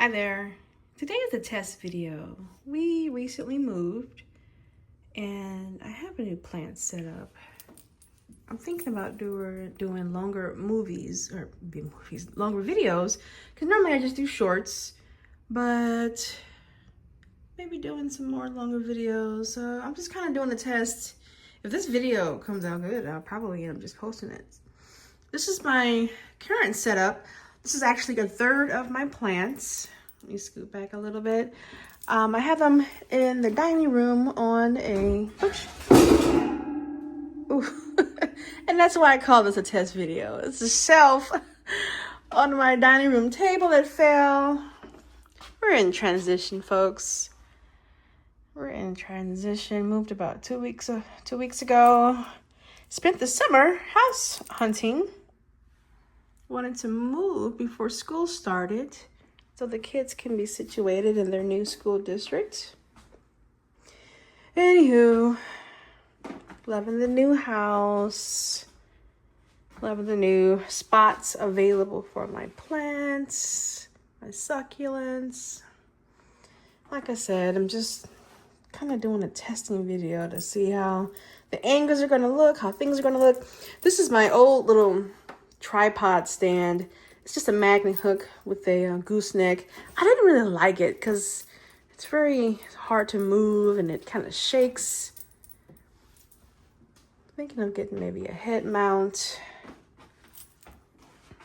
Hi there. Today is a test video. We recently moved and I have a new plant set up. I'm thinking about doing longer longer videos, because normally I just do shorts, but maybe doing some more longer videos. I'm just kind of doing a test. If this video comes out good, I'll probably end up just posting it. This is my current setup. This is actually a third of my plants. Let me scoot back a little bit. I have them in the dining room on a, ooh. And that's why I call this a test video. It's a shelf on my dining room table that fell. We're in transition, folks. We're in transition. Moved about 2 weeks ago. Spent the summer house hunting. Wanted to move before school started so the kids can be situated in their new school district. Anywho, loving the new house. Loving the new spots available for my plants, my succulents. Like I said, I'm just kind of doing a testing video to see how the angles are going to look, how things are going to look. This is my old little tripod stand. It's just a magnet hook with a gooseneck. I didn't really like it because it's very hard to move and it kind of shakes. Thinking of getting maybe a head mount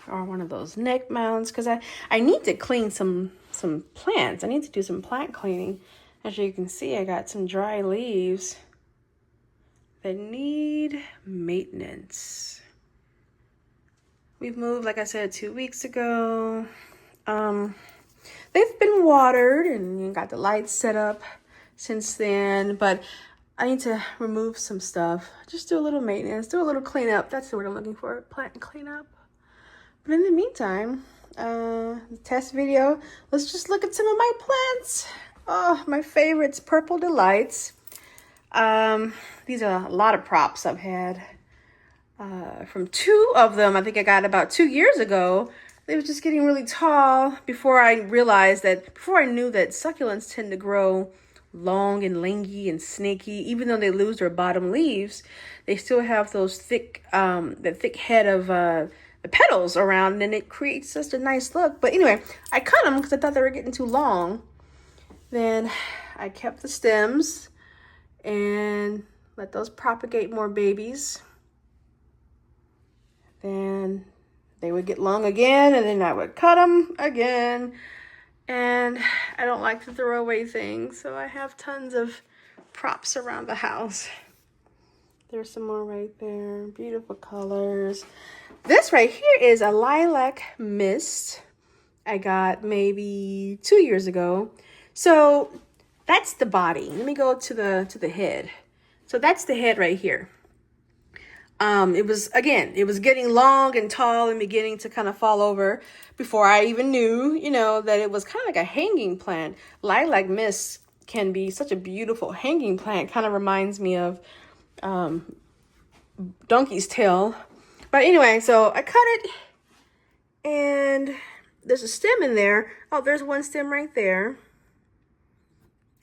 or one of those neck mounts, because I need to clean some plants. I need to do some plant cleaning. As you can see, I got some dry leaves that need maintenance. We've moved, like I said, 2 weeks ago. They've been watered and got the lights set up since then, but I need to remove some stuff. Just do a little maintenance, do a little cleanup. That's the word I'm looking for, plant cleanup. But in the meantime, the test video, let's just look at some of my plants. Oh, my favorites, Purple Delights. These are a lot of props I've had. From 2 of them, I think I got about 2 years ago. They were just getting really tall before I knew that succulents tend to grow long and langy and snaky. Even though they lose their bottom leaves, they still have those thick head of the petals around, and it creates just a nice look. But anyway, I cut them because I thought they were getting too long. Then I kept the stems and let those propagate more babies. Then they would get long again, and then I would cut them again. And I don't like to throw away things, so I have tons of props around the house. There's some more right there. Beautiful colors. This right here is a lilac mist I got maybe 2 years ago. So that's the body. Let me go to the head. So that's the head right here. It was getting long and tall and beginning to kind of fall over before I even knew, that it was kind of like a hanging plant. Lilac mist can be such a beautiful hanging plant. Kind of reminds me of donkey's tail. But anyway, so I cut it and there's a stem in there. Oh, there's one stem right there.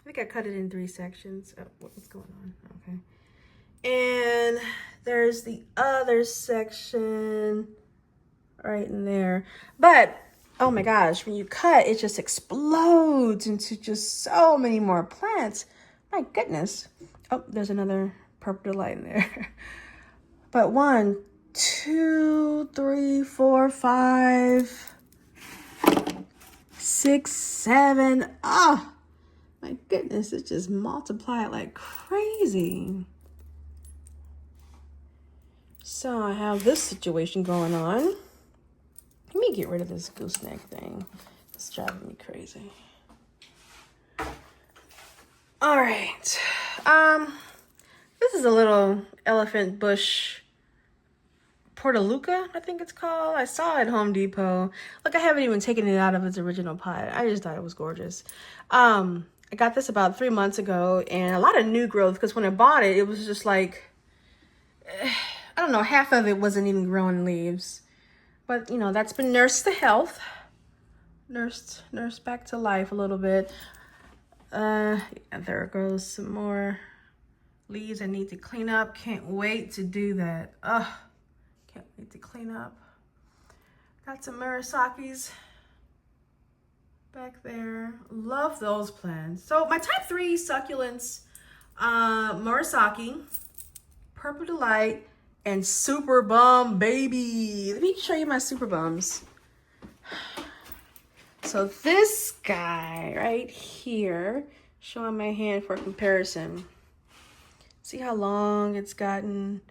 I think I cut it in 3 sections. Oh, what's going on? Okay. And there's the other section right in there. But, oh my gosh, when you cut, it just explodes into just so many more plants. My goodness. Oh, there's another Purple Delight in there. But 1, 2, 3, 4, 5, 6, 7. Oh, my goodness, it just multiplied like crazy. So I have this situation going on. Let me get rid of this gooseneck thing. It's driving me crazy. All right. This is a little elephant bush Portaluca, I think it's called. I saw it at Home Depot. Look, I haven't even taken it out of its original pot. I just thought it was gorgeous. I got this about 3 months ago, and a lot of new growth, because when I bought it, it was just like, I don't know, half of it wasn't even growing leaves. But, that's been nursed to health. nursed back to life a little bit. Yeah, there goes some more leaves I need to clean up. Can't wait to do that. Ugh, can't wait to clean up. Got some Murasakis back there. Love those plants. So my type 3 succulents, MURASAKI, Purple Delight, and Superbum, baby. Let me show you my Superbums. So this guy right here, showing my hand for comparison. See how long it's gotten?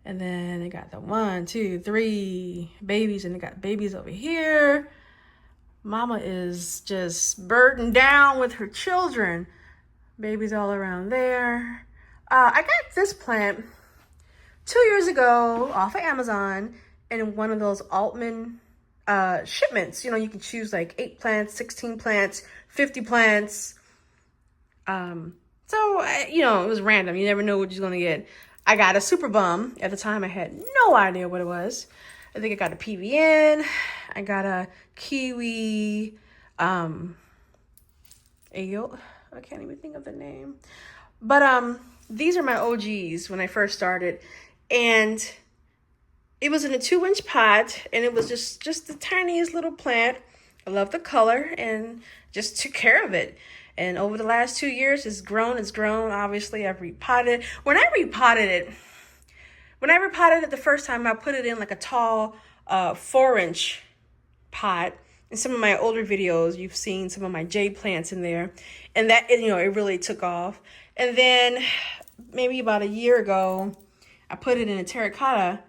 And then it got the 1, 2, 3 babies, and it got babies over here. Mama is just burdened down with her children. Babies all around there. I got this plant 2 years ago off of Amazon in one of those Altman shipments. You know, you can choose like 8 plants, 16 plants, 50 plants. You know, it was random. You never know what you're gonna get. I got a Superbum. At the time, I had no idea what it was. I think I got a PVN. I got a kiwi. I can't even think of the name. But these are my OGs when I first started, and it was in a 2-inch pot, and it was just the tiniest little plant. I love the color and just took care of it. And over the last 2 years, it's grown. Obviously, I've repotted it. When I repotted it the first time, I put it in like a tall 4-inch pot. In some of my older videos, you've seen some of my jade plants in there. And that, you know, it really took off. And then maybe about a year ago, I put it in a terracotta.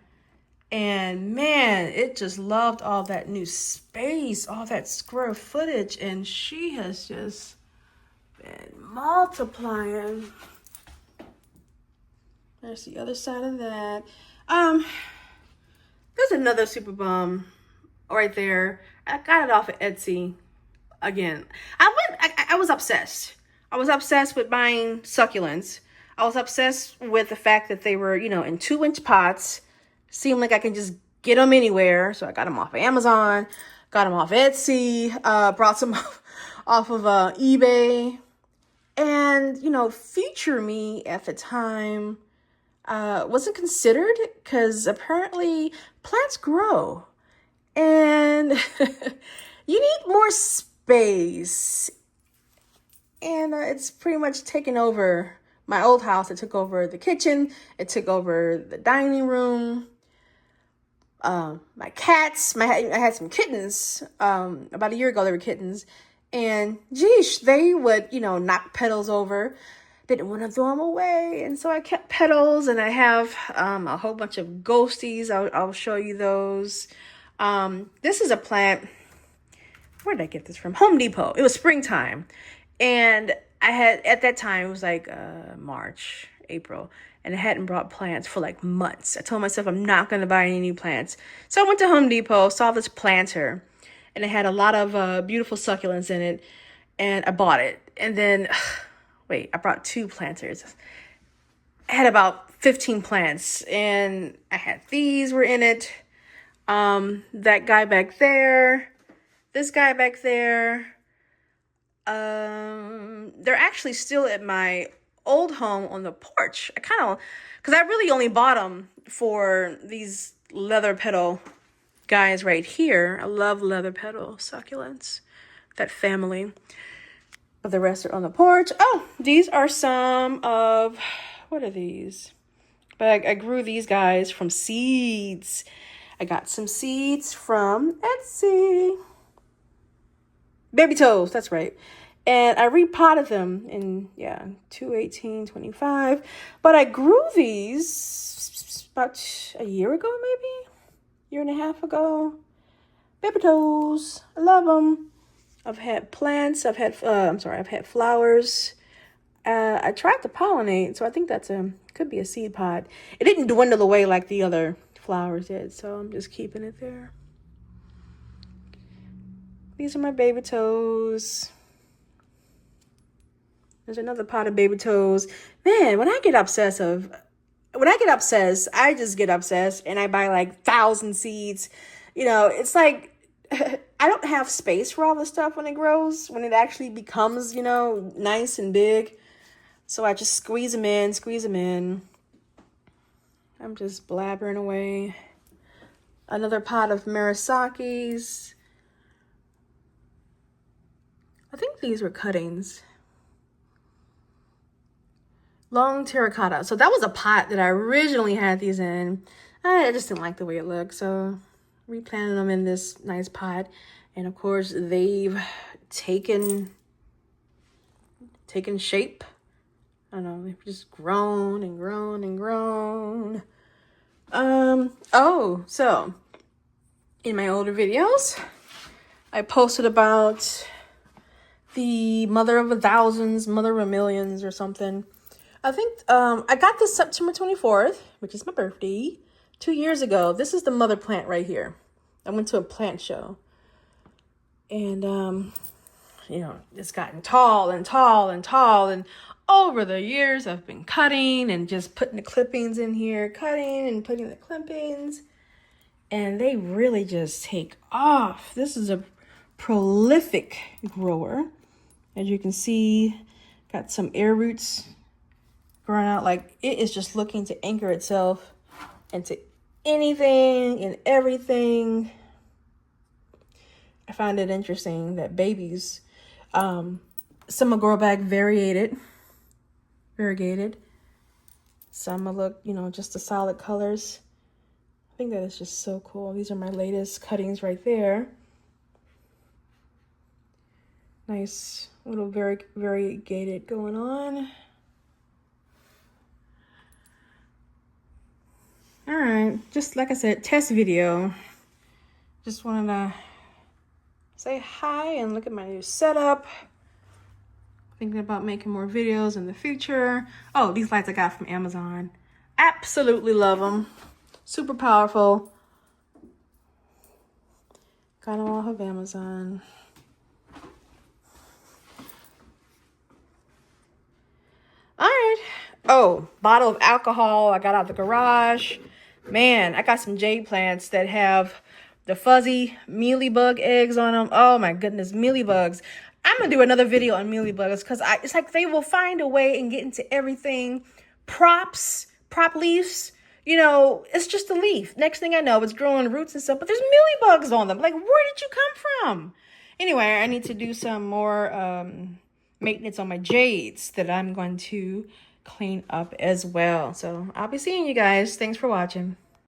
And man, it just loved all that new space, all that square footage. And she has just been multiplying. There's the other side of that. There's another Superbum right there. I got it off of Etsy. Again, I was obsessed. I was obsessed with buying succulents. I was obsessed with the fact that they were, you know, in 2-inch pots. Seemed like I can just get them anywhere. So I got them off of Amazon, got them off Etsy, brought some off of eBay. And, you know, Future Me at the time wasn't considered because apparently plants grow. And you need more space. And it's pretty much taken over my old house. It took over the kitchen. It took over the dining room. My cats, I had some kittens. About a year ago, they were kittens. And geesh, they would, you know, knock petals over. Didn't want to throw them away. And so I kept petals, and I have a whole bunch of ghosties. I'll show you those. This is a plant. Where did I get this from? Home Depot. It was springtime. And I had, at that time, it was like March, April. And I hadn't brought plants for like months. I told myself I'm not going to buy any new plants. So I went to Home Depot, saw this planter. And it had a lot of beautiful succulents in it. And I bought it. And then, I brought 2 planters. I had about 15 plants. And I had these were in it. That guy back there. This guy back there. They're actually still at my old home on the porch. Because I really only bought them for these leather petal guys right here. I love leather petal succulents, that family. But the rest are on the porch. Oh, these are some of, what are these? But I grew these guys from seeds. I got some seeds from Etsy. Baby toes, that's right. And I repotted them in, 2018-25. But I grew these about a year ago, maybe? Year and a half ago. Baby toes. I love them. I've had plants. I've had flowers. I tried to pollinate, so I think that's could be a seed pod. It didn't dwindle away like the other flowers did, so I'm just keeping it there. These are my baby toes. There's another pot of baby toes. Man, when I get obsessed, I just get obsessed and I buy like 1,000 seeds. You know, it's like I don't have space for all the stuff when it grows, when it actually becomes, you know, nice and big. So I just squeeze them in, squeeze them in. I'm just blabbering away. Another pot of Murasaki's. I think these were cuttings. Long terracotta. So that was a pot that I originally had these in. I just didn't like the way it looked, so replanted them in this nice pot. And of course, they've taken shape. I don't know, they've just grown and grown and grown. Oh, so in my older videos, I posted about the mother of thousands, mother of millions or something. I think I got this September 24th, which is my birthday, 2 years ago. This is the mother plant right here. I went to a plant show. And, you know, it's gotten tall and tall and tall. And over the years, I've been cutting and just putting the clippings in here, cutting and putting the clippings. And they really just take off. This is a prolific grower. As you can see, got some air roots growing out. Like, it is just looking to anchor itself into anything and everything. I find it interesting that babies, some will grow back variegated. Some will look, you know, just the solid colors. I think that is just so cool. These are my latest cuttings right there. Nice little variegated going on. All right, just like I said, test video. Just wanted to say hi and look at my new setup. Thinking about making more videos in the future. Oh, these lights I got from Amazon. Absolutely love them. Super powerful. Got them off of Amazon. All right. Oh, bottle of alcohol I got out of the garage. Man, I got some jade plants that have the fuzzy mealybug eggs on them. Oh my goodness, mealybugs. I'm gonna do another video on mealybugs because it's like they will find a way and get into everything. Props, prop leaves, you know, it's just a leaf. Next thing I know, it's growing roots and stuff, but there's mealybugs on them. Like, where did you come from? Anyway, I need to do some more maintenance on my jades that I'm going to clean up as well. So I'll be seeing you guys. Thanks for watching.